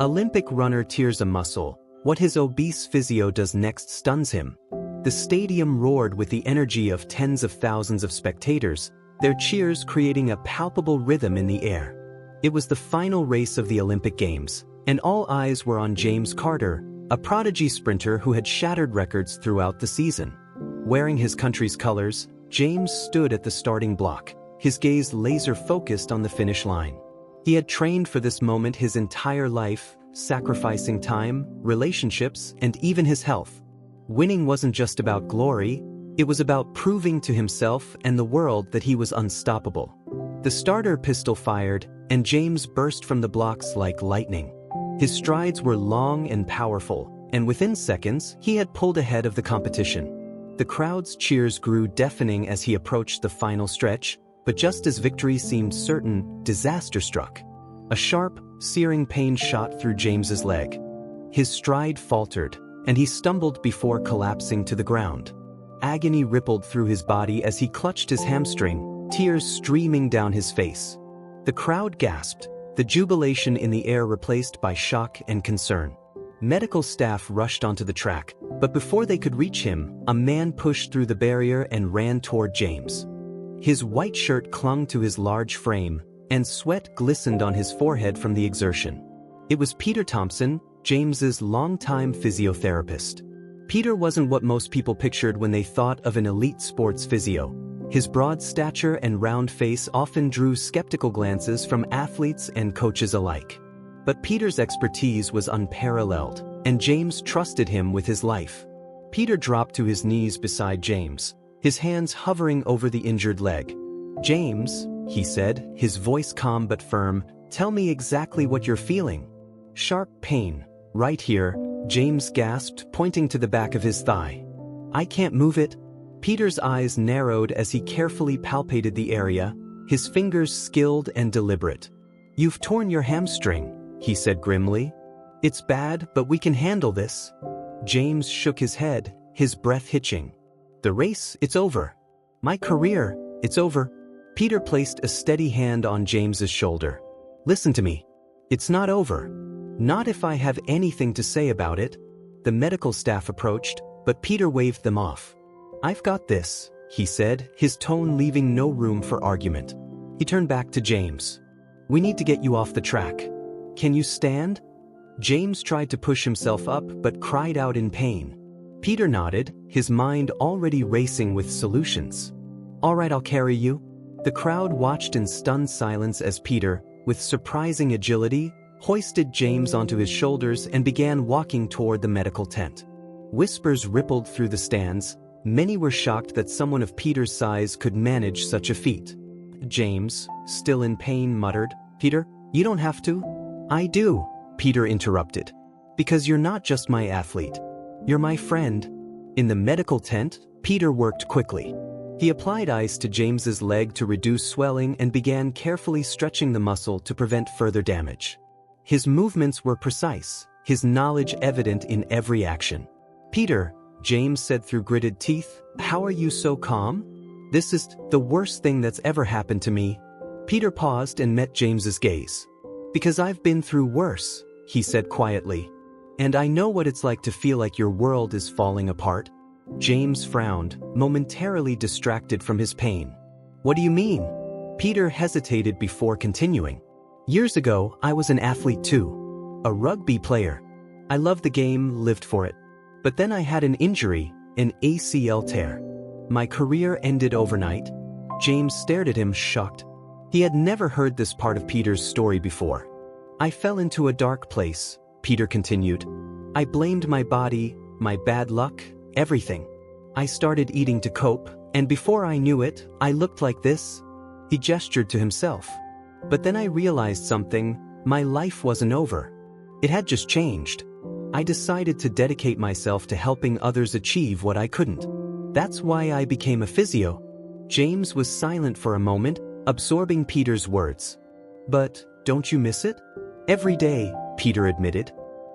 Olympic runner tears a muscle. What his obese physio does next stuns him. The stadium roared with the energy of tens of thousands of spectators, their cheers creating a palpable rhythm in the air. It was the final race of the Olympic Games, and all eyes were on James Carter, a prodigy sprinter who had shattered records throughout the season. Wearing his country's colors, James stood at the starting block, his gaze laser-focused on the finish line. He had trained for this moment his entire life, sacrificing time, relationships, and even his health. Winning wasn't just about glory, it was about proving to himself and the world that he was unstoppable. The starter pistol fired, and James burst from the blocks like lightning. His strides were long and powerful, and within seconds, he had pulled ahead of the competition. The crowd's cheers grew deafening as he approached the final stretch, but just as victory seemed certain, disaster struck. A sharp, searing pain shot through James's leg. His stride faltered, and he stumbled before collapsing to the ground. Agony rippled through his body as he clutched his hamstring, tears streaming down his face. The crowd gasped, the jubilation in the air replaced by shock and concern. Medical staff rushed onto the track, but before they could reach him, a man pushed through the barrier and ran toward James. His white shirt clung to his large frame, and sweat glistened on his forehead from the exertion. It was Peter Thompson, James's longtime physiotherapist. Peter wasn't what most people pictured when they thought of an elite sports physio. His broad stature and round face often drew skeptical glances from athletes and coaches alike. But Peter's expertise was unparalleled, and James trusted him with his life. Peter dropped to his knees beside James, his hands hovering over the injured leg. "James," he said, his voice calm but firm, "tell me exactly what you're feeling." "Sharp pain. Right here," James gasped, pointing to the back of his thigh. "I can't move it." Peter's eyes narrowed as he carefully palpated the area, his fingers skilled and deliberate. "You've torn your hamstring," he said grimly. "It's bad, but we can handle this." James shook his head, his breath hitching. "The race, it's over. My career, it's over." Peter placed a steady hand on James's shoulder. "Listen to me. It's not over. Not if I have anything to say about it." The medical staff approached, but Peter waved them off. "I've got this," he said, his tone leaving no room for argument. He turned back to James. "We need to get you off the track. Can you stand?" James tried to push himself up but cried out in pain. Peter nodded, his mind already racing with solutions. "All right, I'll carry you." The crowd watched in stunned silence as Peter, with surprising agility, hoisted James onto his shoulders and began walking toward the medical tent. Whispers rippled through the stands. Many were shocked that someone of Peter's size could manage such a feat. James, still in pain, muttered, "Peter, you don't have to." "I do," Peter interrupted. "Because you're not just my athlete. You're my friend." In the medical tent, Peter worked quickly. He applied ice to James's leg to reduce swelling and began carefully stretching the muscle to prevent further damage. His movements were precise, his knowledge evident in every action. "Peter," James said through gritted teeth, "how are you so calm? This is the worst thing that's ever happened to me." Peter paused and met James's gaze. "Because I've been through worse," he said quietly. "And I know what it's like to feel like your world is falling apart." James frowned, momentarily distracted from his pain. "What do you mean?" Peter hesitated before continuing. "Years ago, I was an athlete too. A rugby player. I loved the game, lived for it. But then I had an injury, an ACL tear. My career ended overnight." James stared at him, shocked. He had never heard this part of Peter's story before. "I fell into a dark place," Peter continued. "I blamed my body, my bad luck, everything. I started eating to cope, and before I knew it, I looked like this." He gestured to himself. "But then I realized something, my life wasn't over. It had just changed. I decided to dedicate myself to helping others achieve what I couldn't. That's why I became a physio." James was silent for a moment, absorbing Peter's words. "But don't you miss it?" "Every day," Peter admitted.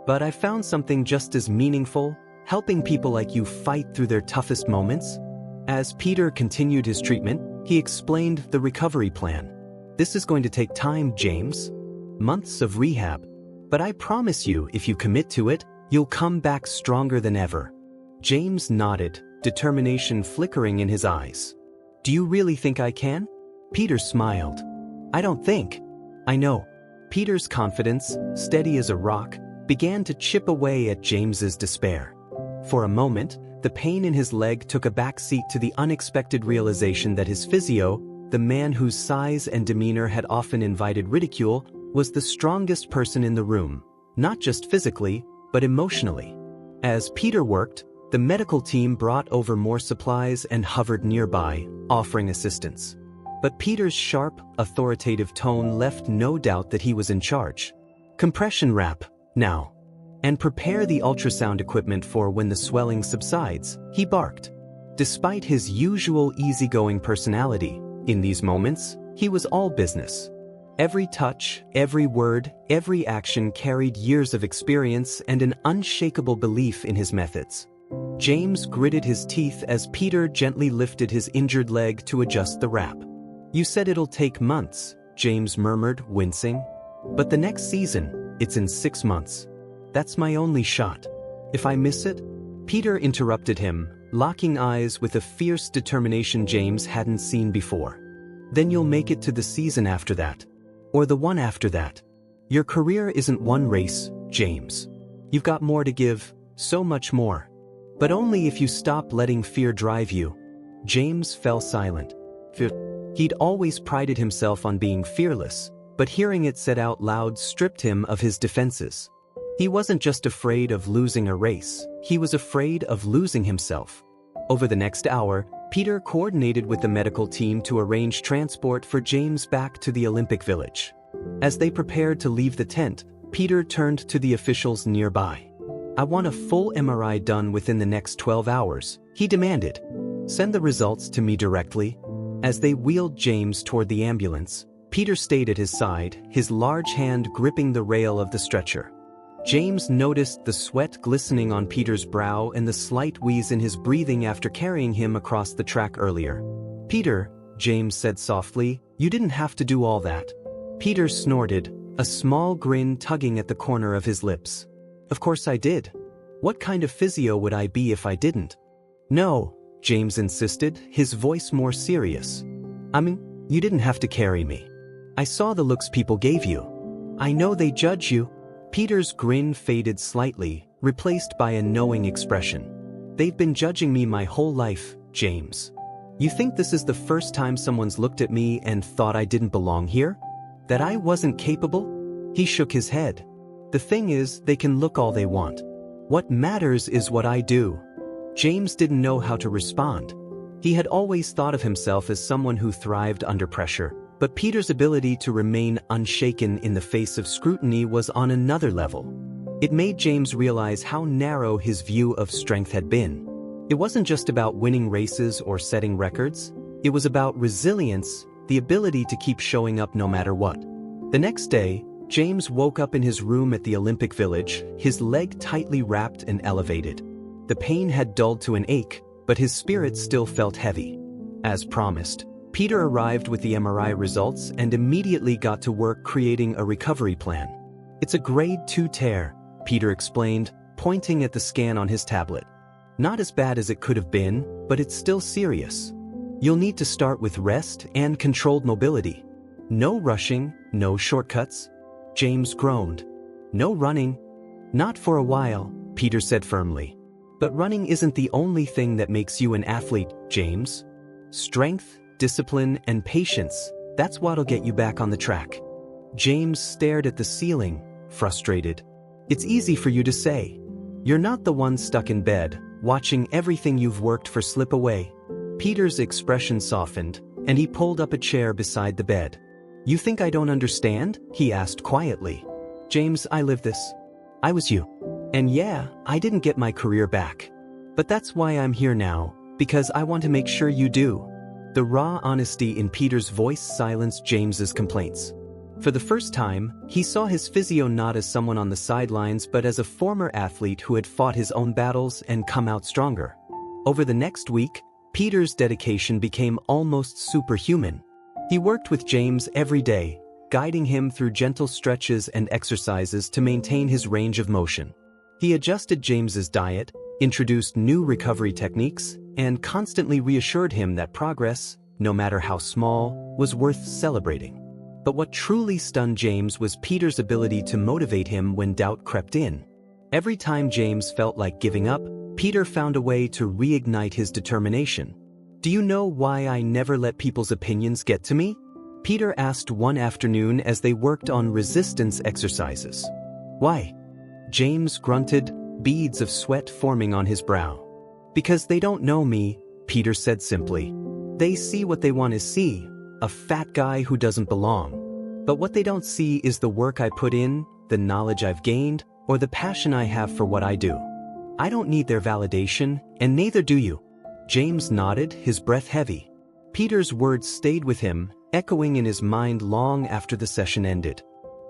"But I found something just as meaningful, helping people like you fight through their toughest moments." As Peter continued his treatment, he explained the recovery plan. "This is going to take time, James. Months of rehab. But I promise you, if you commit to it, you'll come back stronger than ever." James nodded, determination flickering in his eyes. "Do you really think I can?" Peter smiled. "I don't think. I know." Peter's confidence, steady as a rock, began to chip away at James's despair. For a moment, the pain in his leg took a backseat to the unexpected realization that his physio, the man whose size and demeanor had often invited ridicule, was the strongest person in the room, not just physically, but emotionally. As Peter worked, the medical team brought over more supplies and hovered nearby, offering assistance. But Peter's sharp, authoritative tone left no doubt that he was in charge. "Compression wrap, now. And prepare the ultrasound equipment for when the swelling subsides," he barked. Despite his usual easygoing personality, in these moments, he was all business. Every touch, every word, every action carried years of experience and an unshakable belief in his methods. James gritted his teeth as Peter gently lifted his injured leg to adjust the wrap. "You said it'll take months," James murmured, wincing. "But the next season, it's in 6 months. That's my only shot. If I miss it?" Peter interrupted him, locking eyes with a fierce determination James hadn't seen before. "Then you'll make it to the season after that. Or the one after that. Your career isn't one race, James. You've got more to give, so much more. But only if you stop letting fear drive you." James fell silent. He'd always prided himself on being fearless, but hearing it said out loud stripped him of his defenses. He wasn't just afraid of losing a race, he was afraid of losing himself. Over the next hour, Peter coordinated with the medical team to arrange transport for James back to the Olympic Village. As they prepared to leave the tent, Peter turned to the officials nearby. "I want a full MRI done within the next 12 hours, he demanded. "Send the results to me directly." As they wheeled James toward the ambulance, Peter stayed at his side, his large hand gripping the rail of the stretcher. James noticed the sweat glistening on Peter's brow and the slight wheeze in his breathing after carrying him across the track earlier. "Peter," James said softly, "you didn't have to do all that." Peter snorted, a small grin tugging at the corner of his lips. "Of course I did. What kind of physio would I be if I didn't?" "No," James insisted, his voice more serious. "I mean, you didn't have to carry me. I saw the looks people gave you. I know they judge you." Peter's grin faded slightly, replaced by a knowing expression. "They've been judging me my whole life, James. You think this is the first time someone's looked at me and thought I didn't belong here? That I wasn't capable?" He shook his head. "The thing is, they can look all they want. What matters is what I do." James didn't know how to respond. He had always thought of himself as someone who thrived under pressure, but Peter's ability to remain unshaken in the face of scrutiny was on another level. It made James realize how narrow his view of strength had been. It wasn't just about winning races or setting records. It was about resilience, the ability to keep showing up no matter what. The next day, James woke up in his room at the Olympic Village, his leg tightly wrapped and elevated. The pain had dulled to an ache, but his spirit still felt heavy. As promised, Peter arrived with the MRI results and immediately got to work creating a recovery plan. "It's a grade 2 tear," Peter explained, pointing at the scan on his tablet. "Not as bad as it could have been, but it's still serious. You'll need to start with rest and controlled mobility. No rushing, no shortcuts." James groaned. "No running?" "Not for a while," Peter said firmly. "But running isn't the only thing that makes you an athlete, James. Strength, discipline, and patience, that's what'll get you back on the track." James stared at the ceiling, frustrated. "It's easy for you to say. You're not the one stuck in bed, watching everything you've worked for slip away." Peter's expression softened, and he pulled up a chair beside the bed. "You think I don't understand?" he asked quietly. "James, I lived this. I was you. And yeah, I didn't get my career back. But that's why I'm here now, because I want to make sure you do." The raw honesty in Peter's voice silenced James's complaints. For the first time, he saw his physio not as someone on the sidelines but as a former athlete who had fought his own battles and come out stronger. Over the next week, Peter's dedication became almost superhuman. He worked with James every day, guiding him through gentle stretches and exercises to maintain his range of motion. He adjusted James's diet, introduced new recovery techniques, and constantly reassured him that progress, no matter how small, was worth celebrating. But what truly stunned James was Peter's ability to motivate him when doubt crept in. Every time James felt like giving up, Peter found a way to reignite his determination. "Do you know why I never let people's opinions get to me?" Peter asked one afternoon as they worked on resistance exercises. "Why?" James grunted, beads of sweat forming on his brow. "Because they don't know me," Peter said simply. "They see what they want to see, a fat guy who doesn't belong. But what they don't see is the work I put in, the knowledge I've gained, or the passion I have for what I do. I don't need their validation, and neither do you." James nodded, his breath heavy. Peter's words stayed with him, echoing in his mind long after the session ended.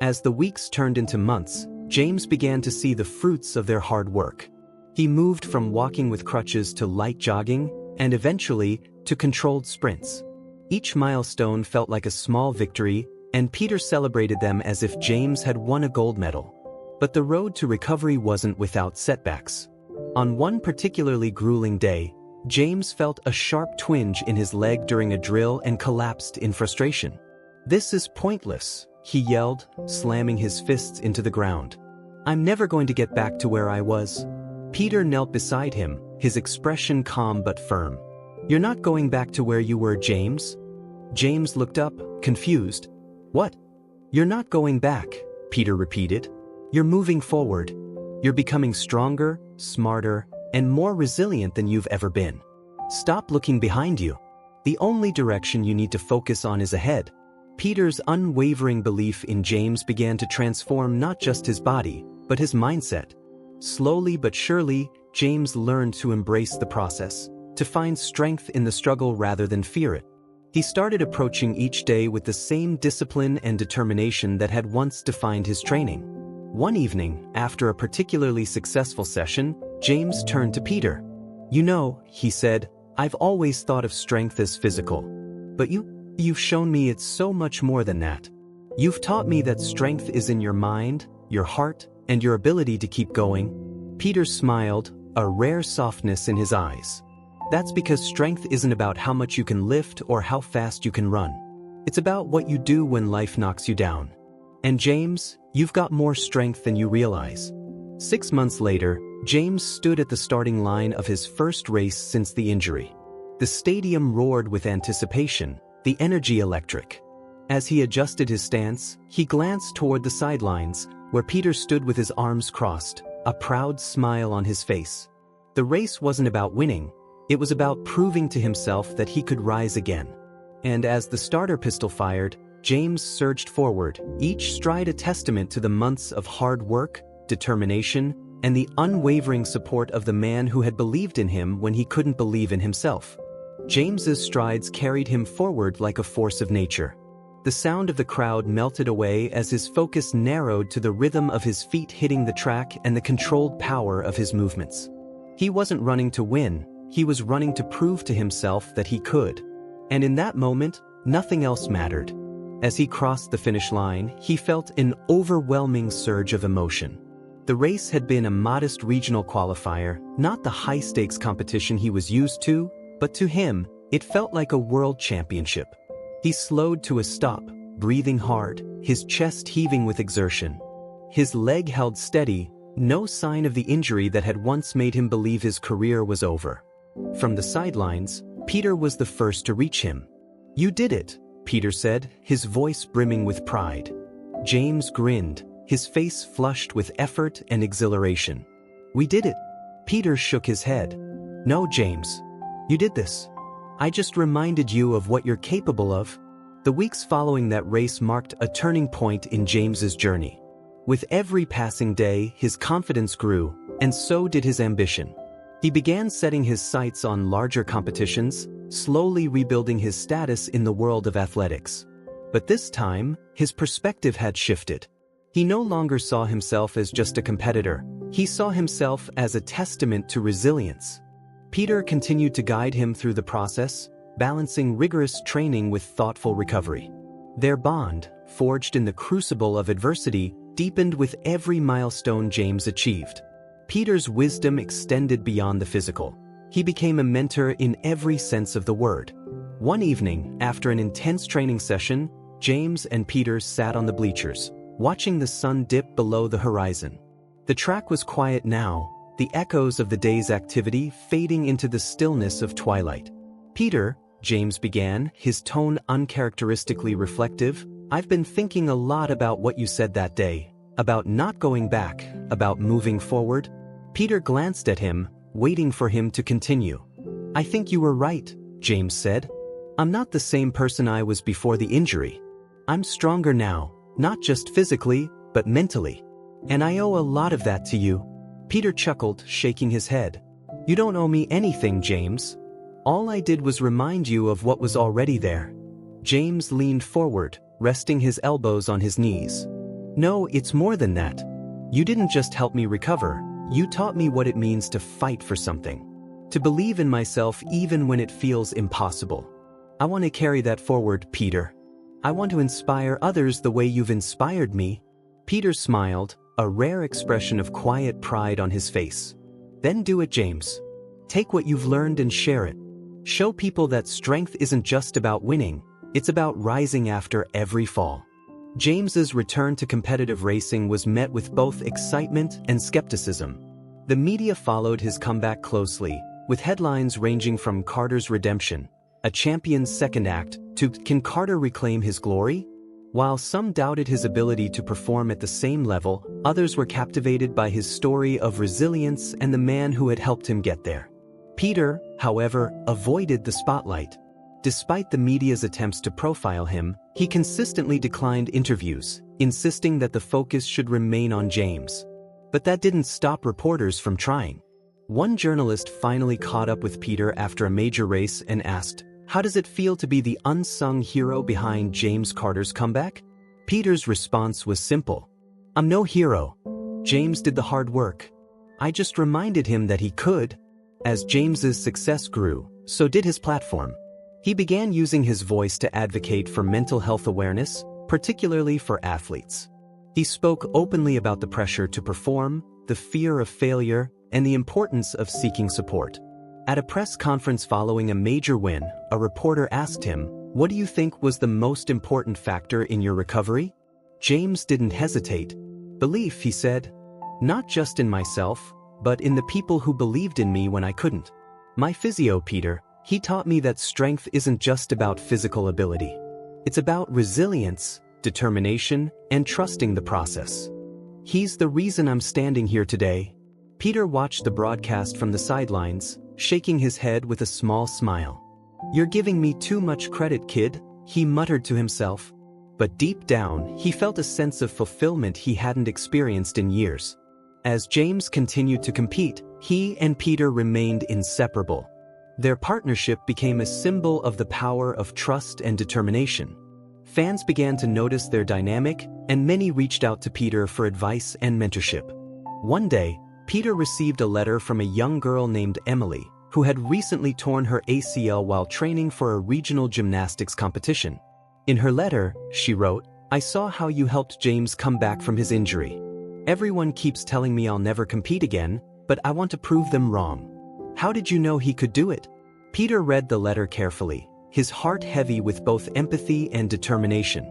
As the weeks turned into months, James began to see the fruits of their hard work. He moved from walking with crutches to light jogging, and eventually, to controlled sprints. Each milestone felt like a small victory, and Peter celebrated them as if James had won a gold medal. But the road to recovery wasn't without setbacks. On one particularly grueling day, James felt a sharp twinge in his leg during a drill and collapsed in frustration. "This is pointless," he yelled, slamming his fists into the ground. "I'm never going to get back to where I was." Peter knelt beside him, his expression calm but firm. "You're not going back to where you were, James?" James looked up, confused. "What?" "You're not going back," Peter repeated. "You're moving forward. You're becoming stronger, smarter, and more resilient than you've ever been. Stop looking behind you. The only direction you need to focus on is ahead." Peter's unwavering belief in James began to transform not just his body, but his mindset. Slowly but surely, James learned to embrace the process, to find strength in the struggle rather than fear it. He started approaching each day with the same discipline and determination that had once defined his training. One evening, after a particularly successful session, James turned to Peter. "You know," he said, "I've always thought of strength as physical. But you've shown me it's so much more than that. You've taught me that strength is in your mind, your heart, and your ability to keep going." Peter smiled, a rare softness in his eyes. "That's because strength isn't about how much you can lift or how fast you can run. It's about what you do when life knocks you down. And James, you've got more strength than you realize." 6 months later, James stood at the starting line of his first race since the injury. The stadium roared with anticipation, the energy electric. As he adjusted his stance, he glanced toward the sidelines, where Peter stood with his arms crossed, a proud smile on his face. The race wasn't about winning, it was about proving to himself that he could rise again. And as the starter pistol fired, James surged forward, each stride a testament to the months of hard work, determination, and the unwavering support of the man who had believed in him when he couldn't believe in himself. James's strides carried him forward like a force of nature. The sound of the crowd melted away as his focus narrowed to the rhythm of his feet hitting the track and the controlled power of his movements. He wasn't running to win, he was running to prove to himself that he could. And in that moment, nothing else mattered. As he crossed the finish line, he felt an overwhelming surge of emotion. The race had been a modest regional qualifier, not the high-stakes competition he was used to, but to him, it felt like a world championship. He slowed to a stop, breathing hard, his chest heaving with exertion. His leg held steady, no sign of the injury that had once made him believe his career was over. From the sidelines, Peter was the first to reach him. "You did it," Peter said, his voice brimming with pride. James grinned, his face flushed with effort and exhilaration. "We did it." Peter shook his head. "No, James. You did this. I just reminded you of what you're capable of." The weeks following that race marked a turning point in James's journey. With every passing day, his confidence grew, and so did his ambition. He began setting his sights on larger competitions, slowly rebuilding his status in the world of athletics. But this time, his perspective had shifted. He no longer saw himself as just a competitor. He saw himself as a testament to resilience. Peter continued to guide him through the process, balancing rigorous training with thoughtful recovery. Their bond, forged in the crucible of adversity, deepened with every milestone James achieved. Peter's wisdom extended beyond the physical. He became a mentor in every sense of the word. One evening, after an intense training session, James and Peter sat on the bleachers, watching the sun dip below the horizon. The track was quiet now, the echoes of the day's activity fading into the stillness of twilight. "Peter," James began, his tone uncharacteristically reflective, "I've been thinking a lot about what you said that day, about not going back, about moving forward." Peter glanced at him, waiting for him to continue. "I think you were right," James said. "I'm not the same person I was before the injury. I'm stronger now, not just physically, but mentally. And I owe a lot of that to you." Peter chuckled, shaking his head. "You don't owe me anything, James. All I did was remind you of what was already there." James leaned forward, resting his elbows on his knees. "No, it's more than that. You didn't just help me recover, you taught me what it means to fight for something. To believe in myself even when it feels impossible. I want to carry that forward, Peter. I want to inspire others the way you've inspired me." Peter smiled, a rare expression of quiet pride on his face. "Then do it, James. Take what you've learned and share it. Show people that strength isn't just about winning, it's about rising after every fall." James's return to competitive racing was met with both excitement and skepticism. The media followed his comeback closely, with headlines ranging from "Carter's redemption," "A champion's second act," to "Can Carter reclaim his glory?" While some doubted his ability to perform at the same level, others were captivated by his story of resilience and the man who had helped him get there. Peter, however, avoided the spotlight. Despite the media's attempts to profile him, he consistently declined interviews, insisting that the focus should remain on James. But that didn't stop reporters from trying. One journalist finally caught up with Peter after a major race and asked, "How does it feel to be the unsung hero behind James Carter's comeback?" Peter's response was simple. "I'm no hero. James did the hard work. I just reminded him that he could." As James's success grew, so did his platform. He began using his voice to advocate for mental health awareness, particularly for athletes. He spoke openly about the pressure to perform, the fear of failure, and the importance of seeking support. At a press conference following a major win, a reporter asked him, "What do you think was the most important factor in your recovery?" James didn't hesitate. "Belief," he said. "Not just in myself, but in the people who believed in me when I couldn't. My physio, Peter, he taught me that strength isn't just about physical ability. It's about resilience, determination, and trusting the process. He's the reason I'm standing here today." Peter watched the broadcast from the sidelines, shaking his head with a small smile. "You're giving me too much credit, kid," he muttered to himself. But deep down, he felt a sense of fulfillment he hadn't experienced in years. As James continued to compete, he and Peter remained inseparable. Their partnership became a symbol of the power of trust and determination. Fans began to notice their dynamic, and many reached out to Peter for advice and mentorship. One day, Peter received a letter from a young girl named Emily, who had recently torn her ACL while training for a regional gymnastics competition. In her letter, she wrote, "I saw how you helped James come back from his injury. Everyone keeps telling me I'll never compete again, but I want to prove them wrong. How did you know he could do it?" Peter read the letter carefully, his heart heavy with both empathy and determination.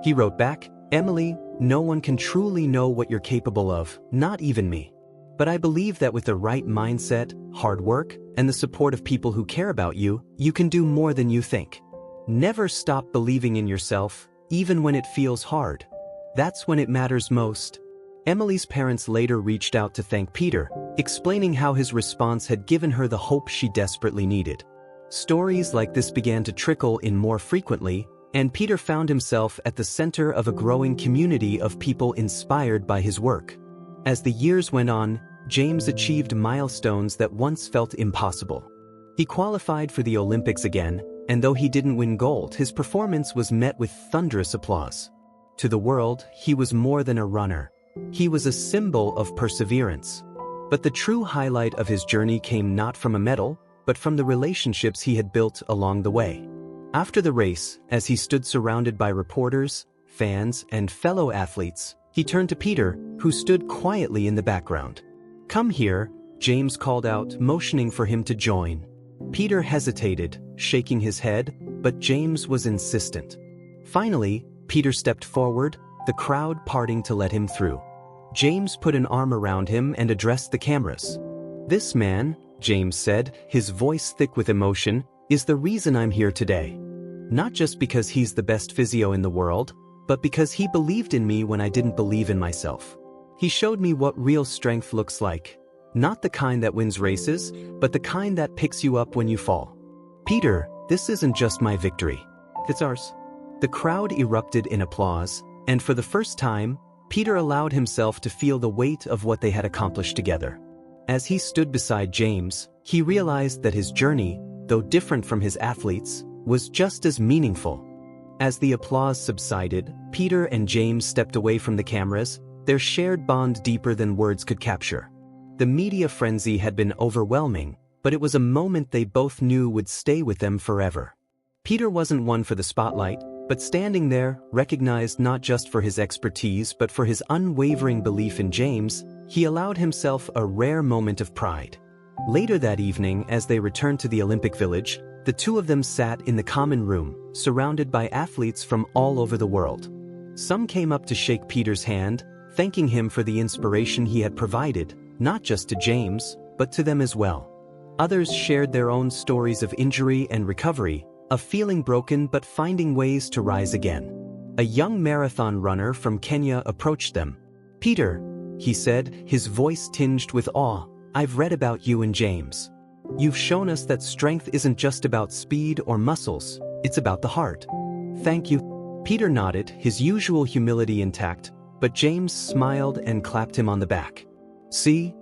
He wrote back, "Emily, no one can truly know what you're capable of, not even me. But I believe that with the right mindset, hard work, and the support of people who care about you, you can do more than you think. Never stop believing in yourself, even when it feels hard. That's when it matters most." Emily's parents later reached out to thank Peter, explaining how his response had given her the hope she desperately needed. Stories like this began to trickle in more frequently, and Peter found himself at the center of a growing community of people inspired by his work. As the years went on, James achieved milestones that once felt impossible. He qualified for the Olympics again, and though he didn't win gold, his performance was met with thunderous applause. To the world, he was more than a runner. He was a symbol of perseverance. But the true highlight of his journey came not from a medal, but from the relationships he had built along the way. After the race, as he stood surrounded by reporters, fans, and fellow athletes, he turned to Peter, who stood quietly in the background. "Come here," James called out, motioning for him to join. Peter hesitated, shaking his head, but James was insistent. Finally, Peter stepped forward, the crowd parting to let him through. James put an arm around him and addressed the cameras. "This man," James said, his voice thick with emotion, "is the reason I'm here today. Not just because he's the best physio in the world, but because he believed in me when I didn't believe in myself. He showed me what real strength looks like. Not the kind that wins races, but the kind that picks you up when you fall. Peter, this isn't just my victory. It's ours." The crowd erupted in applause, and for the first time, Peter allowed himself to feel the weight of what they had accomplished together. As he stood beside James, he realized that his journey, though different from his athletes, was just as meaningful. As the applause subsided, Peter and James stepped away from the cameras, their shared bond deeper than words could capture. The media frenzy had been overwhelming, but it was a moment they both knew would stay with them forever. Peter wasn't one for the spotlight, but standing there, recognized not just for his expertise but for his unwavering belief in James, he allowed himself a rare moment of pride. Later that evening, as they returned to the Olympic Village, the two of them sat in the common room, surrounded by athletes from all over the world. Some came up to shake Peter's hand, thanking him for the inspiration he had provided, not just to James, but to them as well. Others shared their own stories of injury and recovery, of feeling broken but finding ways to rise again. A young marathon runner from Kenya approached them. "Peter," he said, his voice tinged with awe, "I've read about you and James. You've shown us that strength isn't just about speed or muscles, it's about the heart. Thank you." Peter nodded, his usual humility intact, but James smiled and clapped him on the back. "See?"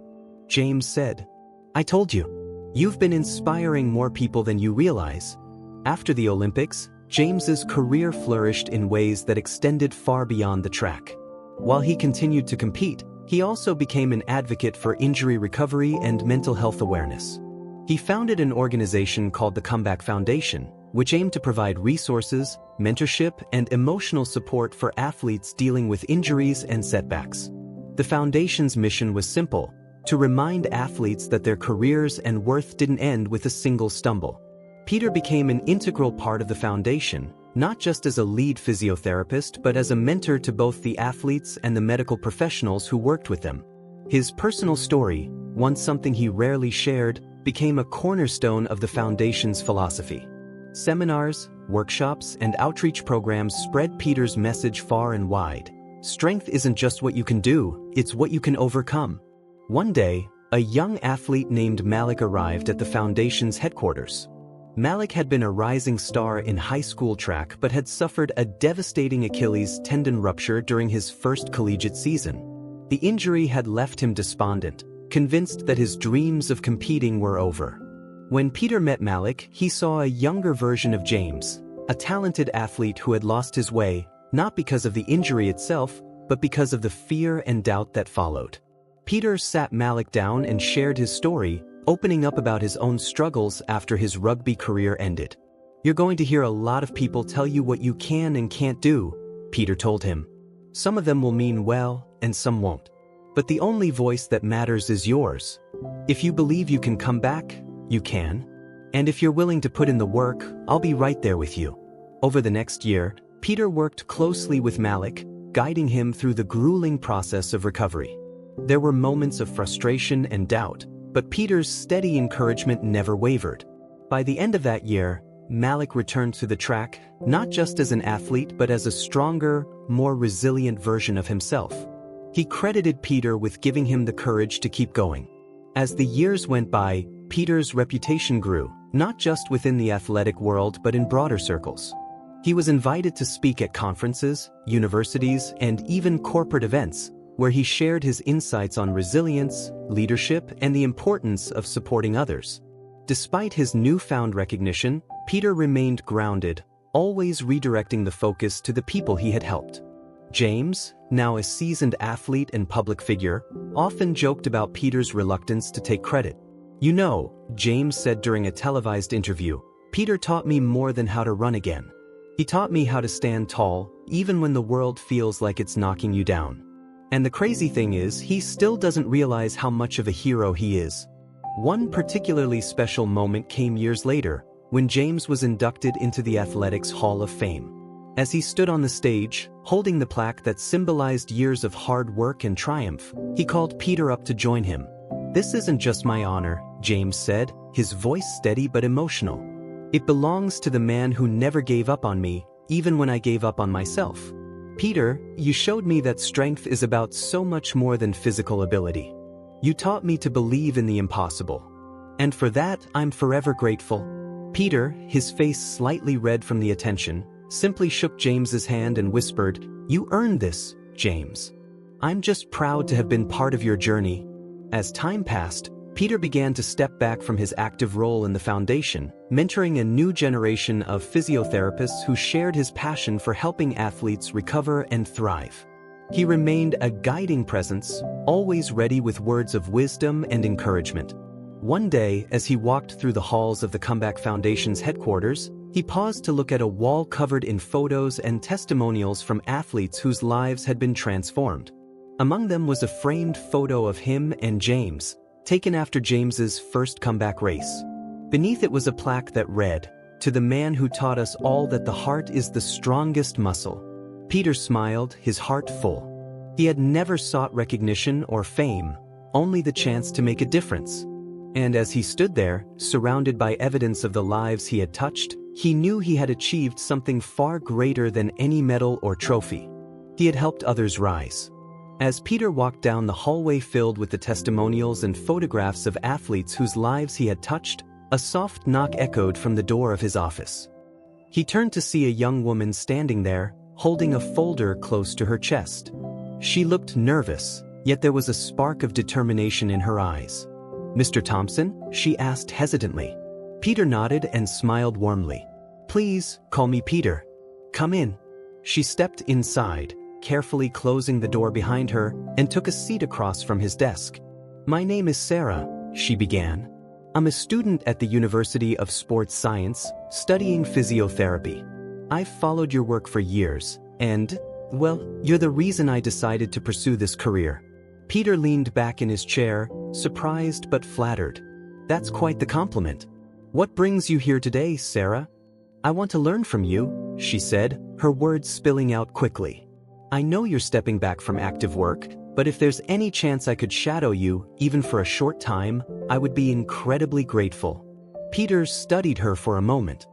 James said. "I told you. You've been inspiring more people than you realize." After the Olympics, James's career flourished in ways that extended far beyond the track. While he continued to compete, he also became an advocate for injury recovery and mental health awareness. He founded an organization called the Comeback Foundation, which aimed to provide resources, mentorship, and emotional support for athletes dealing with injuries and setbacks. The foundation's mission was simple: to remind athletes that their careers and worth didn't end with a single stumble. Peter became an integral part of the foundation, not just as a lead physiotherapist but as a mentor to both the athletes and the medical professionals who worked with them. His personal story, once something he rarely shared, became a cornerstone of the foundation's philosophy. Seminars, workshops, and outreach programs spread Peter's message far and wide. Strength isn't just what you can do, it's what you can overcome. One day, a young athlete named Malik arrived at the foundation's headquarters. Malik had been a rising star in high school track but had suffered a devastating Achilles tendon rupture during his first collegiate season. The injury had left him despondent, convinced that his dreams of competing were over. When Peter met Malik, he saw a younger version of James, a talented athlete who had lost his way, not because of the injury itself, but because of the fear and doubt that followed. Peter sat Malik down and shared his story, opening up about his own struggles after his rugby career ended. "You're going to hear a lot of people tell you what you can and can't do," Peter told him. "Some of them will mean well, and some won't. But the only voice that matters is yours. If you believe you can come back, you can. And if you're willing to put in the work, I'll be right there with you." Over the next year, Peter worked closely with Malik, guiding him through the grueling process of recovery. There were moments of frustration and doubt, but Peter's steady encouragement never wavered. By the end of that year, Malik returned to the track, not just as an athlete but as a stronger, more resilient version of himself. He credited Peter with giving him the courage to keep going. As the years went by, Peter's reputation grew, not just within the athletic world but in broader circles. He was invited to speak at conferences, universities, and even corporate events, where he shared his insights on resilience, leadership, and the importance of supporting others. Despite his newfound recognition, Peter remained grounded, always redirecting the focus to the people he had helped. James, now a seasoned athlete and public figure, often joked about Peter's reluctance to take credit. "You know," James said during a televised interview, "Peter taught me more than how to run again. He taught me how to stand tall, even when the world feels like it's knocking you down. And the crazy thing is, he still doesn't realize how much of a hero he is. One particularly special moment came years later, when James was inducted into the Athletics Hall of Fame. As he stood on the stage, holding the plaque that symbolized years of hard work and triumph, he called Peter up to join him. "This isn't just my honor," James said, his voice steady but emotional. "It belongs to the man who never gave up on me, even when I gave up on myself. Peter, you showed me that strength is about so much more than physical ability. You taught me to believe in the impossible. And for that, I'm forever grateful." Peter, his face slightly red from the attention, simply shook James's hand and whispered, "You earned this, James. I'm just proud to have been part of your journey." As time passed, Peter began to step back from his active role in the foundation, mentoring a new generation of physiotherapists who shared his passion for helping athletes recover and thrive. He remained a guiding presence, always ready with words of wisdom and encouragement. One day, as he walked through the halls of the Comeback Foundation's headquarters, he paused to look at a wall covered in photos and testimonials from athletes whose lives had been transformed. Among them was a framed photo of him and James, taken after James's first comeback race. Beneath it was a plaque that read, "To the man who taught us all that the heart is the strongest muscle." Peter smiled, his heart full. He had never sought recognition or fame, only the chance to make a difference. And as he stood there, surrounded by evidence of the lives he had touched, he knew he had achieved something far greater than any medal or trophy. He had helped others rise. As Peter walked down the hallway filled with the testimonials and photographs of athletes whose lives he had touched, a soft knock echoed from the door of his office. He turned to see a young woman standing there, holding a folder close to her chest. She looked nervous, yet there was a spark of determination in her eyes. "Mr. Thompson?" she asked hesitantly. Peter nodded and smiled warmly. "Please, call me Peter. Come in." She stepped inside, carefully closing the door behind her, and took a seat across from his desk. "My name is Sarah," she began. "I'm a student at the University of Sports Science, studying physiotherapy. I've followed your work for years, and, well, you're the reason I decided to pursue this career." Peter leaned back in his chair, surprised but flattered. "That's quite the compliment. What brings you here today, Sarah?" "I want to learn from you," she said, her words spilling out quickly. "I know you're stepping back from active work, but if there's any chance I could shadow you, even for a short time, I would be incredibly grateful." Peter studied her for a moment.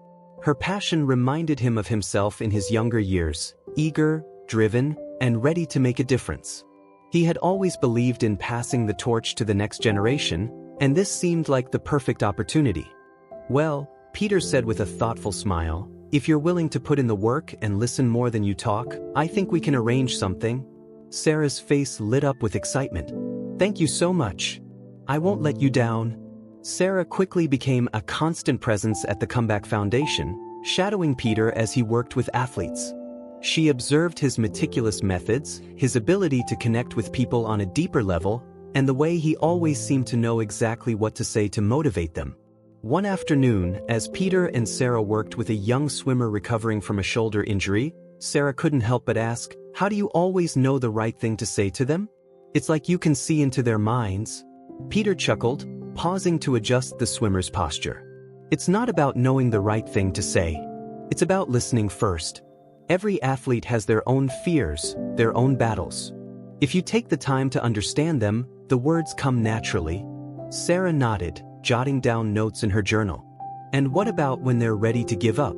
Her passion reminded him of himself in his younger years, eager, driven, and ready to make a difference. He had always believed in passing the torch to the next generation, and this seemed like the perfect opportunity. "Well," Peter said with a thoughtful smile, "if you're willing to put in the work and listen more than you talk, I think we can arrange something." Sarah's face lit up with excitement. "Thank you so much. I won't let you down." Sarah quickly became a constant presence at the Comeback Foundation, shadowing Peter as he worked with athletes. She observed his meticulous methods, his ability to connect with people on a deeper level, and the way he always seemed to know exactly what to say to motivate them. One afternoon, as Peter and Sarah worked with a young swimmer recovering from a shoulder injury, Sarah couldn't help but ask, "How do you always know the right thing to say to them? It's like you can see into their minds." Peter chuckled, pausing to adjust the swimmer's posture. "It's not about knowing the right thing to say. It's about listening first. Every athlete has their own fears, their own battles. If you take the time to understand them, the words come naturally." Sarah nodded, jotting down notes in her journal. "And what about when they're ready to give up?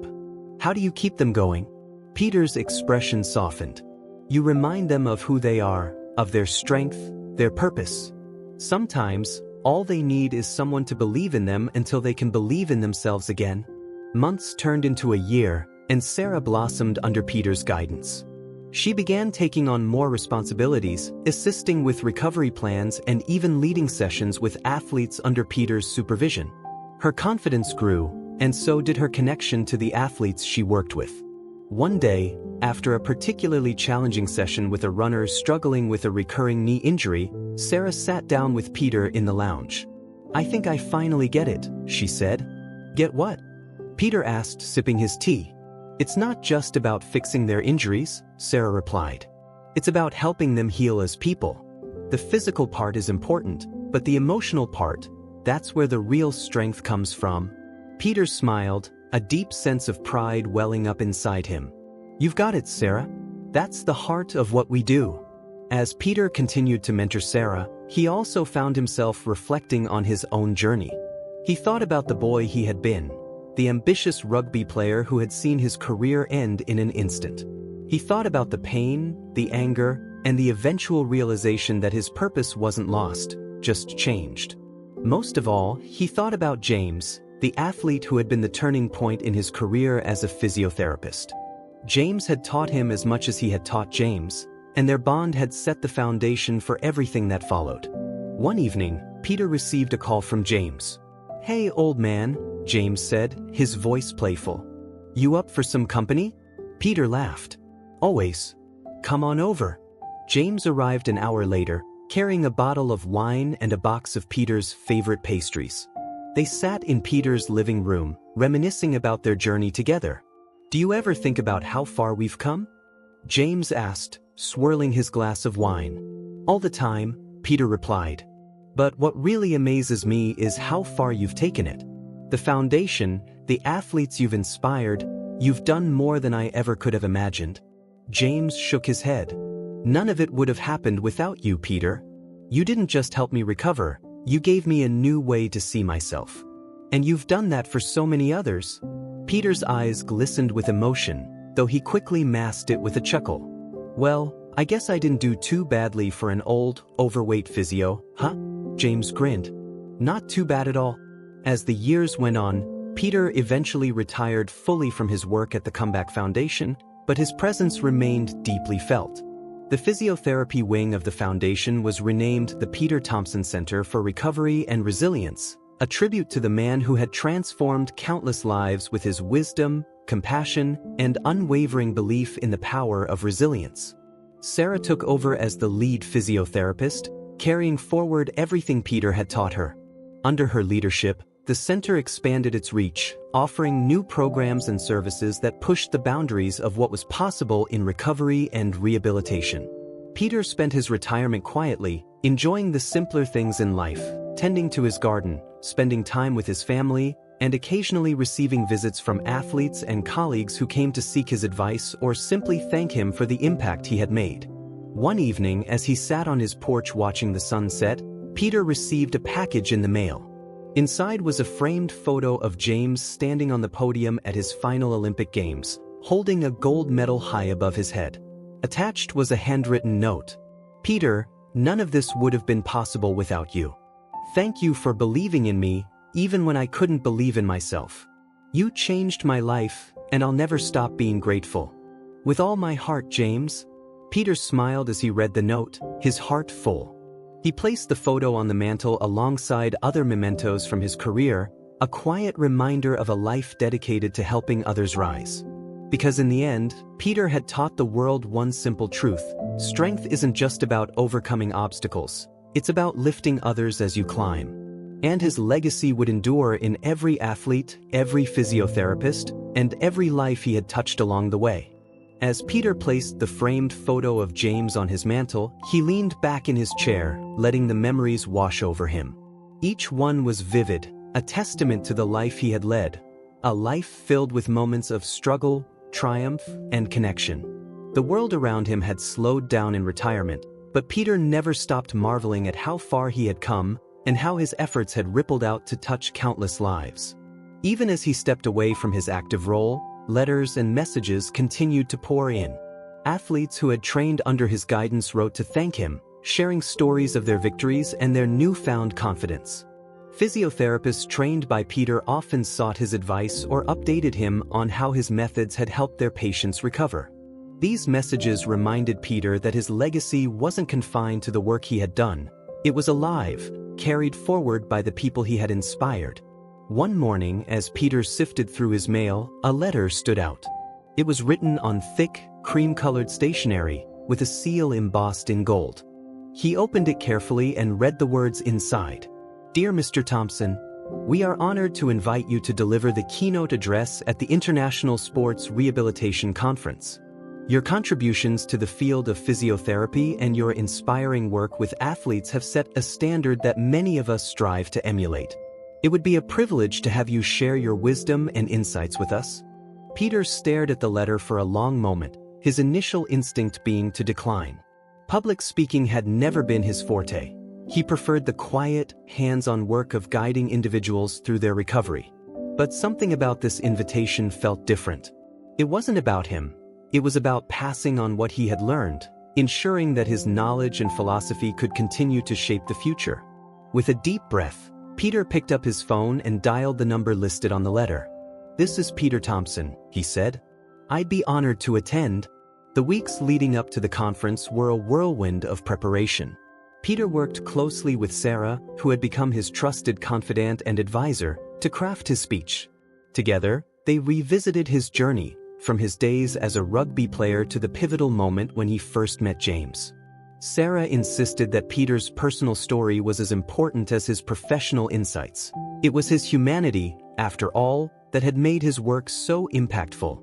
How do you keep them going?" Peter's expression softened. "You remind them of who they are, of their strength, their purpose. Sometimes, all they need is someone to believe in them until they can believe in themselves again." Months turned into a year, and Sarah blossomed under Peter's guidance. She began taking on more responsibilities, assisting with recovery plans and even leading sessions with athletes under Peter's supervision. Her confidence grew, and so did her connection to the athletes she worked with. One day, after a particularly challenging session with a runner struggling with a recurring knee injury, Sarah sat down with Peter in the lounge. "I think I finally get it," she said. "Get what?" Peter asked, sipping his tea. "It's not just about fixing their injuries," Sarah replied. "It's about helping them heal as people. The physical part is important, but the emotional part, that's where the real strength comes from." Peter smiled, a deep sense of pride welling up inside him. "You've got it, Sarah. That's the heart of what we do." As Peter continued to mentor Sarah, he also found himself reflecting on his own journey. He thought about the boy he had been, the ambitious rugby player who had seen his career end in an instant. He thought about the pain, the anger, and the eventual realization that his purpose wasn't lost, just changed. Most of all, he thought about James, the athlete who had been the turning point in his career as a physiotherapist. James had taught him as much as he had taught James, and their bond had set the foundation for everything that followed. One evening, Peter received a call from James. "Hey, old man," James said, his voice playful. "You up for some company?" Peter laughed. "Always. Come on over." James arrived an hour later, carrying a bottle of wine and a box of Peter's favorite pastries. They sat in Peter's living room, reminiscing about their journey together. "Do you ever think about how far we've come?" James asked, swirling his glass of wine. "All the time," Peter replied. "But what really amazes me is how far you've taken it. The foundation, the athletes you've inspired, you've done more than I ever could have imagined." James shook his head. "None of it would have happened without you, Peter. You didn't just help me recover, you gave me a new way to see myself. And you've done that for so many others." Peter's eyes glistened with emotion, though he quickly masked it with a chuckle. "Well, I guess I didn't do too badly for an old, overweight physio, huh?" James grinned. "Not too bad at all." As the years went on, Peter eventually retired fully from his work at the Comeback Foundation, but his presence remained deeply felt. The physiotherapy wing of the foundation was renamed the Peter Thompson Center for Recovery and Resilience, a tribute to the man who had transformed countless lives with his wisdom, compassion, and unwavering belief in the power of resilience. Sarah took over as the lead physiotherapist, carrying forward everything Peter had taught her. Under her leadership, the center expanded its reach, offering new programs and services that pushed the boundaries of what was possible in recovery and rehabilitation. Peter spent his retirement quietly, enjoying the simpler things in life, tending to his garden, spending time with his family, and occasionally receiving visits from athletes and colleagues who came to seek his advice or simply thank him for the impact he had made. One evening, as he sat on his porch watching the sunset, Peter received a package in the mail. Inside was a framed photo of James standing on the podium at his final Olympic Games, holding a gold medal high above his head. Attached was a handwritten note. "Peter, none of this would have been possible without you. Thank you for believing in me, even when I couldn't believe in myself. You changed my life, and I'll never stop being grateful. With all my heart, James." Peter smiled as he read the note, his heart full. He placed the photo on the mantle alongside other mementos from his career, a quiet reminder of a life dedicated to helping others rise. Because in the end, Peter had taught the world one simple truth: strength isn't just about overcoming obstacles, it's about lifting others as you climb. And his legacy would endure in every athlete, every physiotherapist, and every life he had touched along the way. As Peter placed the framed photo of James on his mantle, he leaned back in his chair, letting the memories wash over him. Each one was vivid, a testament to the life he had led, a life filled with moments of struggle, triumph, and connection. The world around him had slowed down in retirement, but Peter never stopped marveling at how far he had come and how his efforts had rippled out to touch countless lives. Even as he stepped away from his active role, letters and messages continued to pour in. Athletes who had trained under his guidance wrote to thank him, sharing stories of their victories and their newfound confidence. Physiotherapists trained by Peter often sought his advice or updated him on how his methods had helped their patients recover. These messages reminded Peter that his legacy wasn't confined to the work he had done. It was alive, carried forward by the people he had inspired. One morning, as Peter sifted through his mail, a letter stood out. It was written on thick, cream-colored stationery, with a seal embossed in gold. He opened it carefully and read the words inside. "Dear Mr. Thompson, We are honored to invite you to deliver the keynote address at the International Sports Rehabilitation Conference. Your contributions to the field of physiotherapy and your inspiring work with athletes have set a standard that many of us strive to emulate. It would be a privilege to have you share your wisdom and insights with us. Peter stared at the letter for a long moment, his initial instinct being to decline. Public speaking had never been his forte. He preferred the quiet, hands-on work of guiding individuals through their recovery. But something about this invitation felt different. It wasn't about him. It was about passing on what he had learned, ensuring that his knowledge and philosophy could continue to shape the future. With a deep breath, Peter picked up his phone and dialed the number listed on the letter. "This is Peter Thompson," he said. "I'd be honored to attend." The weeks leading up to the conference were a whirlwind of preparation. Peter worked closely with Sarah, who had become his trusted confidant and advisor, to craft his speech. Together, they revisited his journey, from his days as a rugby player to the pivotal moment when he first met James. Sarah insisted that Peter's personal story was as important as his professional insights. It was his humanity, after all, that had made his work so impactful.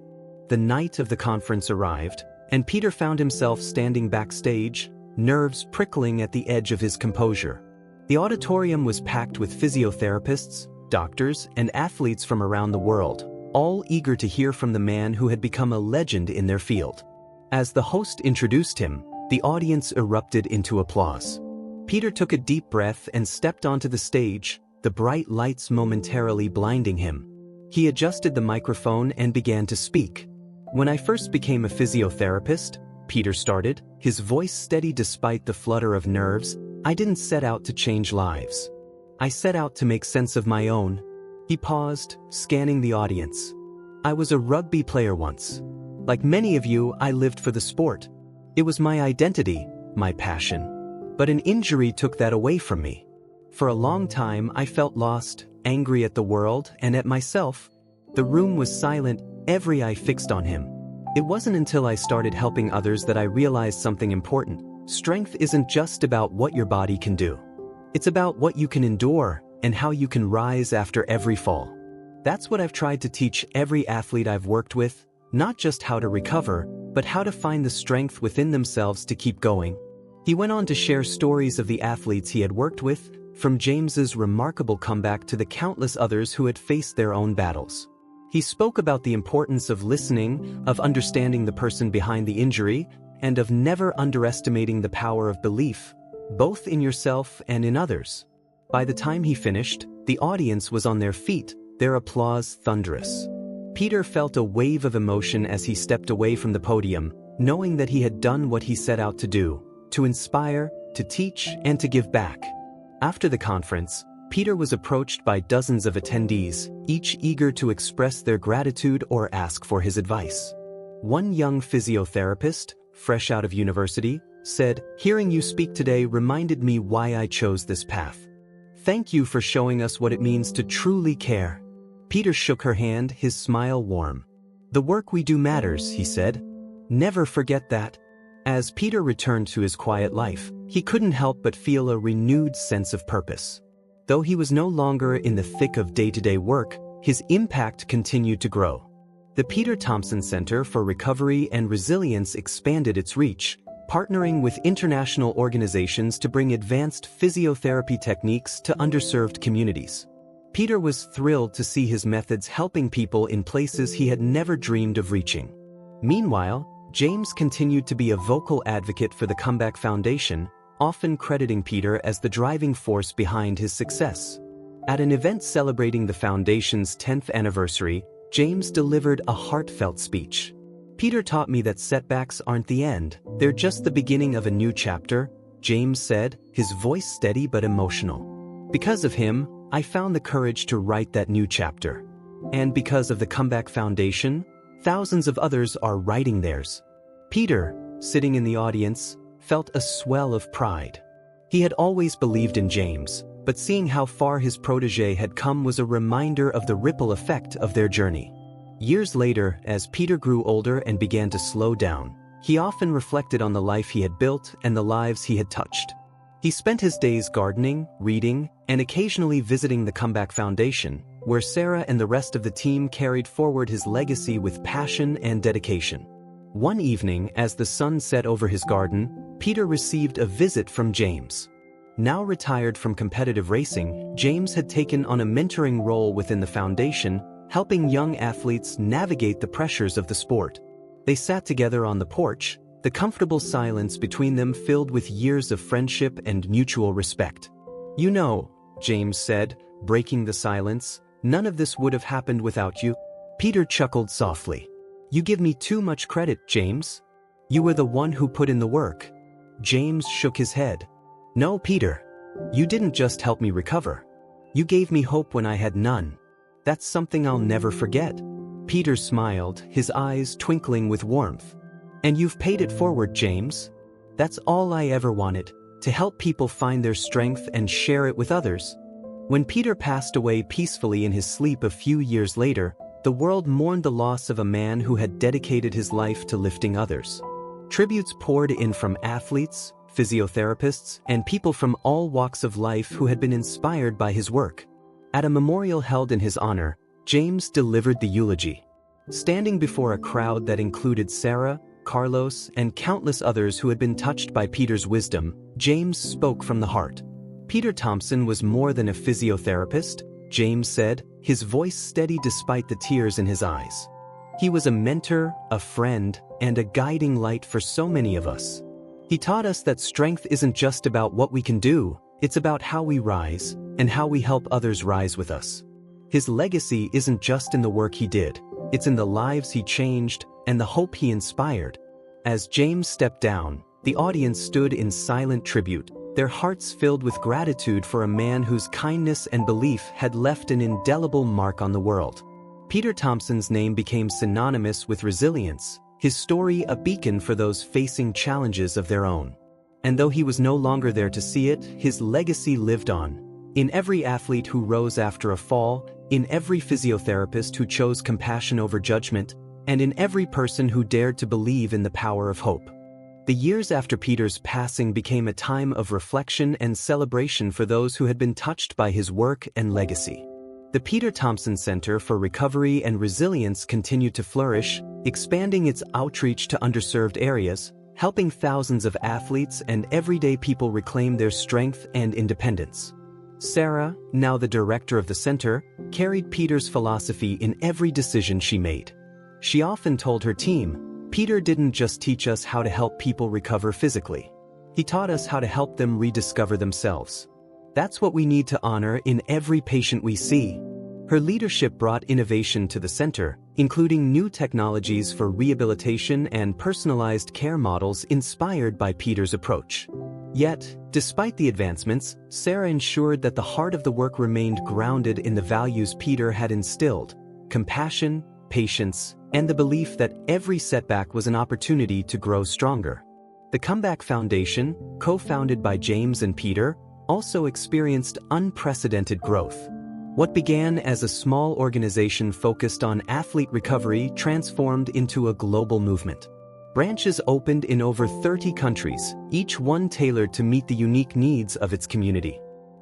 The night of the conference arrived, and Peter found himself standing backstage, nerves prickling at the edge of his composure. The auditorium was packed with physiotherapists, doctors, and athletes from around the world, all eager to hear from the man who had become a legend in their field. As the host introduced him, the audience erupted into applause. Peter took a deep breath and stepped onto the stage, the bright lights momentarily blinding him. He adjusted the microphone and began to speak. "When I first became a physiotherapist," Peter started, his voice steady despite the flutter of nerves, "I didn't set out to change lives. I set out to make sense of my own." He paused, scanning the audience. "I was a rugby player once. Like many of you, I lived for the sport. It was my identity, my passion. But an injury took that away from me. For a long time, I felt lost, angry at the world and at myself." The room was silent, every eye fixed on him. "It wasn't until I started helping others that I realized something important. Strength isn't just about what your body can do. It's about what you can endure and how you can rise after every fall. That's what I've tried to teach every athlete I've worked with, not just how to recover, but how to find the strength within themselves to keep going." He went on to share stories of the athletes he had worked with, from James's remarkable comeback to the countless others who had faced their own battles. He spoke about the importance of listening, of understanding the person behind the injury, and of never underestimating the power of belief, both in yourself and in others. By the time he finished, the audience was on their feet, their applause thunderous. Peter felt a wave of emotion as he stepped away from the podium, knowing that he had done what he set out to do, to inspire, to teach, and to give back. After the conference, Peter was approached by dozens of attendees, each eager to express their gratitude or ask for his advice. One young physiotherapist, fresh out of university, said, "Hearing you speak today reminded me why I chose this path. Thank you for showing us what it means to truly care." Peter shook her hand, his smile warm. "The work we do matters," he said. "Never forget that." As Peter returned to his quiet life, he couldn't help but feel a renewed sense of purpose. Though he was no longer in the thick of day-to-day work, his impact continued to grow. The Peter Thompson Center for Recovery and Resilience expanded its reach, partnering with international organizations to bring advanced physiotherapy techniques to underserved communities. Peter was thrilled to see his methods helping people in places he had never dreamed of reaching. Meanwhile, James continued to be a vocal advocate for the Comeback Foundation, often crediting Peter as the driving force behind his success. At an event celebrating the foundation's 10th anniversary, James delivered a heartfelt speech. "Peter taught me that setbacks aren't the end, they're just the beginning of a new chapter," James said, his voice steady but emotional. "Because of him, I found the courage to write that new chapter. And because of the Comeback Foundation, thousands of others are writing theirs." Peter, sitting in the audience, felt a swell of pride. He had always believed in James, but seeing how far his protege had come was a reminder of the ripple effect of their journey. Years later, as Peter grew older and began to slow down, he often reflected on the life he had built and the lives he had touched. He spent his days gardening, reading, and occasionally visiting the Comeback Foundation, where Sarah and the rest of the team carried forward his legacy with passion and dedication. One evening, as the sun set over his garden, Peter received a visit from James. Now retired from competitive racing, James had taken on a mentoring role within the foundation, helping young athletes navigate the pressures of the sport. They sat together on the porch, the comfortable silence between them filled with years of friendship and mutual respect. "You know," James said, breaking the silence, "none of this would have happened without you." Peter chuckled softly. "You give me too much credit, James. You were the one who put in the work." James shook his head. "No, Peter. You didn't just help me recover. You gave me hope when I had none. That's something I'll never forget." Peter smiled, his eyes twinkling with warmth. "And you've paid it forward, James. That's all I ever wanted, to help people find their strength and share it with others." When Peter passed away peacefully in his sleep a few years later, the world mourned the loss of a man who had dedicated his life to lifting others. Tributes poured in from athletes, physiotherapists, and people from all walks of life who had been inspired by his work. At a memorial held in his honor, James delivered the eulogy. Standing before a crowd that included Sarah, Carlos, and countless others who had been touched by Peter's wisdom, James spoke from the heart. "Peter Thompson was more than a physiotherapist," James said, his voice steady despite the tears in his eyes. "He was a mentor, a friend, and a guiding light for so many of us. He taught us that strength isn't just about what we can do, it's about how we rise, and how we help others rise with us." His legacy isn't just in the work he did, it's in the lives he changed, and the hope he inspired. As James stepped down, the audience stood in silent tribute, their hearts filled with gratitude for a man whose kindness and belief had left an indelible mark on the world. Peter Thompson's name became synonymous with resilience, his story a beacon for those facing challenges of their own. And though he was no longer there to see it, his legacy lived on. In every athlete who rose after a fall, in every physiotherapist who chose compassion over judgment, and in every person who dared to believe in the power of hope. The years after Peter's passing became a time of reflection and celebration for those who had been touched by his work and legacy. The Peter Thompson Center for Recovery and Resilience continued to flourish, expanding its outreach to underserved areas, helping thousands of athletes and everyday people reclaim their strength and independence. Sarah, now the director of the center, carried Peter's philosophy in every decision she made. She often told her team, "Peter didn't just teach us how to help people recover physically. He taught us how to help them rediscover themselves. That's what we need to honor in every patient we see." Her leadership brought innovation to the center, including new technologies for rehabilitation and personalized care models inspired by Peter's approach. Yet, despite the advancements, Sarah ensured that the heart of the work remained grounded in the values Peter had instilled: compassion, patience, and the belief that every setback was an opportunity to grow stronger. The Comeback Foundation, co-founded by James and Peter, also experienced unprecedented growth. What began as a small organization focused on athlete recovery transformed into a global movement. Branches opened in over 30 countries, each one tailored to meet the unique needs of its community.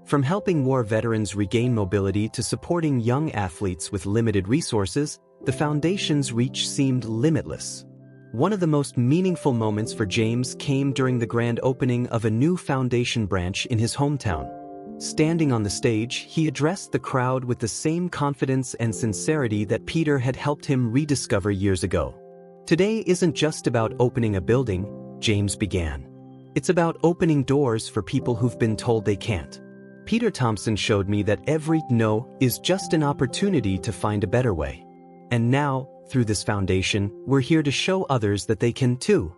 From helping war veterans regain mobility to supporting young athletes with limited resources, the foundation's reach seemed limitless. One of the most meaningful moments for James came during the grand opening of a new foundation branch in his hometown. Standing on the stage, he addressed the crowd with the same confidence and sincerity that Peter had helped him rediscover years ago. "Today isn't just about opening a building," James began. "It's about opening doors for people who've been told they can't. Peter Thompson showed me that every no is just an opportunity to find a better way. And now, through this foundation, we're here to show others that they can too."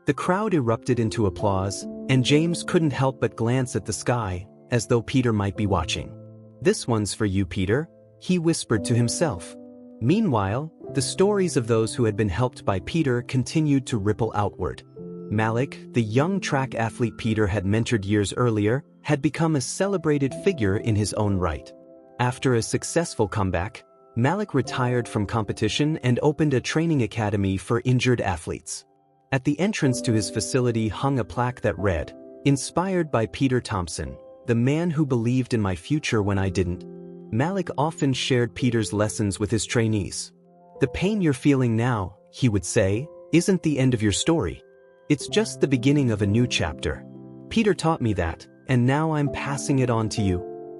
The crowd erupted into applause, and James couldn't help but glance at the sky, as though Peter might be watching. "This one's for you, Peter," he whispered to himself. Meanwhile, the stories of those who had been helped by Peter continued to ripple outward. Malik, the young track athlete Peter had mentored years earlier, had become a celebrated figure in his own right. After a successful comeback, Malik retired from competition and opened a training academy for injured athletes. At the entrance to his facility hung a plaque that read, Inspired by Peter Thompson, the man who believed in my future when I didn't, Malik often shared Peter's lessons with his trainees. The pain you're feeling now, he would say, isn't the end of your story. It's just the beginning of a new chapter. Peter taught me that, and now I'm passing it on to you.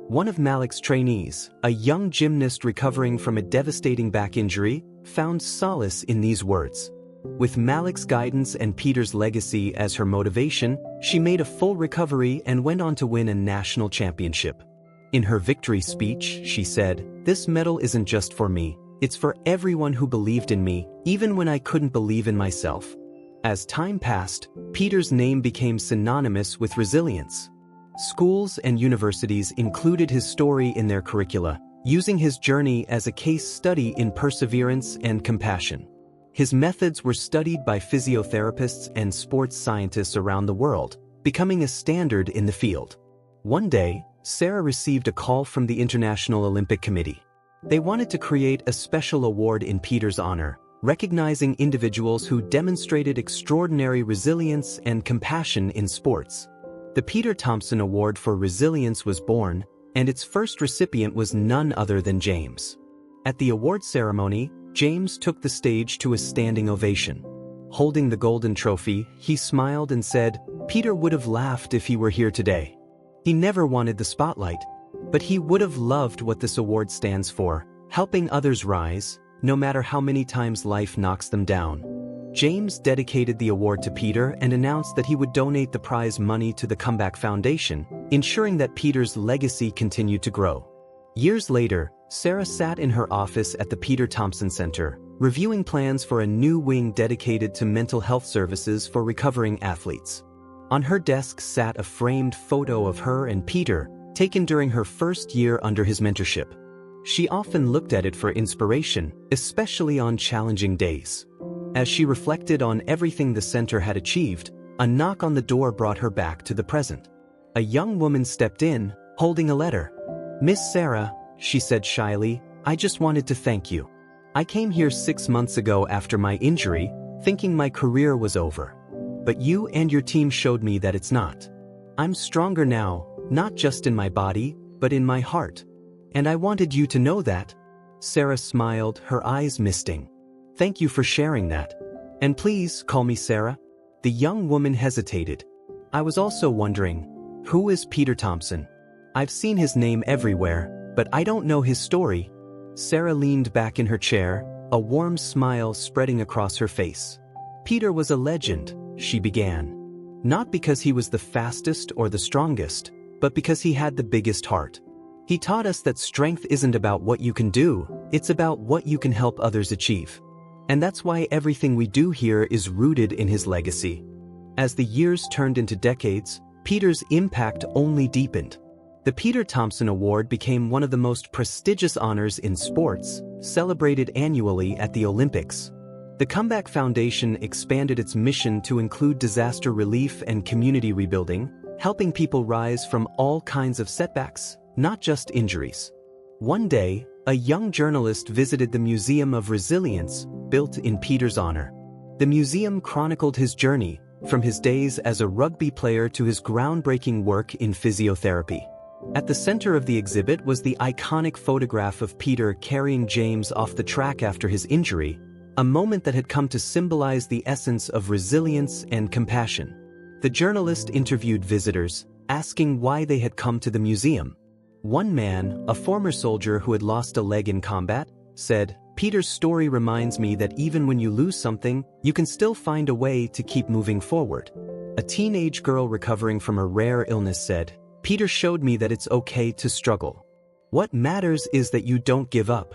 One of Malik's trainees, a young gymnast recovering from a devastating back injury, found solace in these words. With Malik's guidance and Peter's legacy as her motivation, she made a full recovery and went on to win a national championship. In her victory speech, she said, "This medal isn't just for me, it's for everyone who believed in me, even when I couldn't believe in myself." As time passed, Peter's name became synonymous with resilience. Schools and universities included his story in their curricula, using his journey as a case study in perseverance and compassion. His methods were studied by physiotherapists and sports scientists around the world, becoming a standard in the field. One day, Sarah received a call from the International Olympic Committee. They wanted to create a special award in Peter's honor, recognizing individuals who demonstrated extraordinary resilience and compassion in sports. The Peter Thompson Award for Resilience was born, and its first recipient was none other than James. At the award ceremony, James took the stage to a standing ovation. Holding the golden trophy, he smiled and said, "Peter would have laughed if he were here today. He never wanted the spotlight, but he would have loved what this award stands for, helping others rise, no matter how many times life knocks them down." James dedicated the award to Peter and announced that he would donate the prize money to the Comeback Foundation, ensuring that Peter's legacy continued to grow. Years later, Sarah sat in her office at the Peter Thompson Center, reviewing plans for a new wing dedicated to mental health services for recovering athletes. On her desk sat a framed photo of her and Peter, taken during her first year under his mentorship. She often looked at it for inspiration, especially on challenging days. As she reflected on everything the center had achieved, a knock on the door brought her back to the present. A young woman stepped in, holding a letter. "Miss Sarah," she said shyly, "I just wanted to thank you. I came here 6 months ago after my injury, thinking my career was over. But you and your team showed me that it's not. I'm stronger now, not just in my body, but in my heart. And I wanted you to know that." Sarah smiled, her eyes misting. "Thank you for sharing that. And please call me Sarah." The young woman hesitated. "I was also wondering, who is Peter Thompson? I've seen his name everywhere, but I don't know his story." Sarah leaned back in her chair, a warm smile spreading across her face. "Peter was a legend," she began. "Not because he was the fastest or the strongest, but because he had the biggest heart. He taught us that strength isn't about what you can do, it's about what you can help others achieve. And that's why everything we do here is rooted in his legacy." As the years turned into decades, Peter's impact only deepened. The Peter Thompson Award became one of the most prestigious honors in sports, celebrated annually at the Olympics. The Comeback Foundation expanded its mission to include disaster relief and community rebuilding, helping people rise from all kinds of setbacks, not just injuries. One day, a young journalist visited the Museum of Resilience, built in Peter's honor. The museum chronicled his journey, from his days as a rugby player to his groundbreaking work in physiotherapy. At the center of the exhibit was the iconic photograph of Peter carrying James off the track after his injury, a moment that had come to symbolize the essence of resilience and compassion. The journalist interviewed visitors, asking why they had come to the museum. One man, a former soldier who had lost a leg in combat, said, "Peter's story reminds me that even when you lose something, you can still find a way to keep moving forward." A teenage girl recovering from a rare illness said, "Peter showed me that it's okay to struggle. What matters is that you don't give up."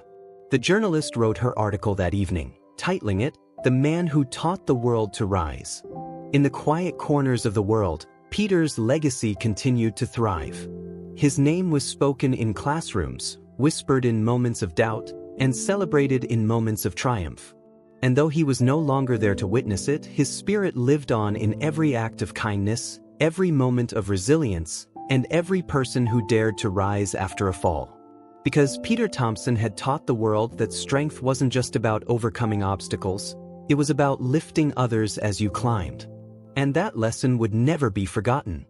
The journalist wrote her article that evening, titling it, "The Man Who Taught the World to Rise." In the quiet corners of the world, Peter's legacy continued to thrive. His name was spoken in classrooms, whispered in moments of doubt, and celebrated in moments of triumph. And though he was no longer there to witness it, his spirit lived on in every act of kindness, every moment of resilience, and every person who dared to rise after a fall. Because Peter Thompson had taught the world that strength wasn't just about overcoming obstacles, it was about lifting others as you climbed. And that lesson would never be forgotten.